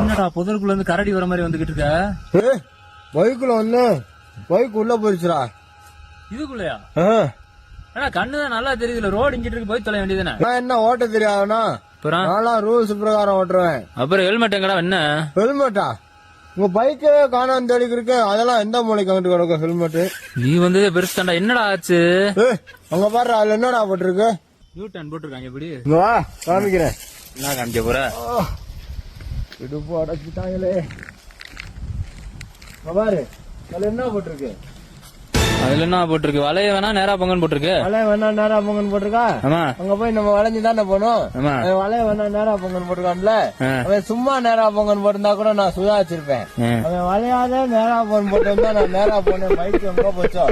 என்னடா புதருக்குள்ள இருந்து கரடி வர மாதிரி வந்துகிட்டு இருக்க? பைக்குள்ள வந்து பைக் உள்ள போயிருச்சுடா. இதுக்குள்ளயா? கண்ணுதான் நல்லா தெரியுதுல, ரோடு இங்கிட்டு இருக்கு, போய் தொலை வேண்டியதுதானே. நான் என்ன ஓட்ட தெரியாதுனா? நான் ரூல்ஸ் பிரகாரம் ஓட்டுறேன். அப்புறம் ஹெல்மெட் எங்கடா? என்ன ஹெல்மெட்டா? உங்க பைக்கே காணாம தேடி இருக்கு, அதெல்லாம் எந்த மூலைக்கு வந்துட்டு கிடக்கும் ஹெல்மெட்? நீ வந்து பெருசு தாண்டா. என்னடா ஆச்சு? அங்க பாரு, அதுல என்னடா போட்டிருக்கு? யூ டர்ன் போட்டிருக்காங்க. எப்படி வா காமிக்கிறேன். என்ன காமிக்க போற? இடுப்பு அடைச்சிட்டாங்களே. பாரு அதுல என்ன போட்டிருக்கு? அதுல என்ன போட்டிருக்கு? வளைய வேணா நேரா பொங்கன்னு போட்டிருக்கு. வளைய வேணா நேரா பொங்கன்னு போட்டிருக்கா? அங்க போய் நம்ம வளைஞ்சுதானே போனோம். வளைய வேணா நேரா பொங்கன்னு போட்டிருக்கான்ல, அவன் சும்மா நேரா பொங்கன்னு போட்டிருந்தா கூட நான் சுதாச்சிருப்பேன். அவன் வளையாத நேரா பொங்கன் போட்டிருந்தா நான் நேரா போனேன். பைக் எங்க போச்சோ?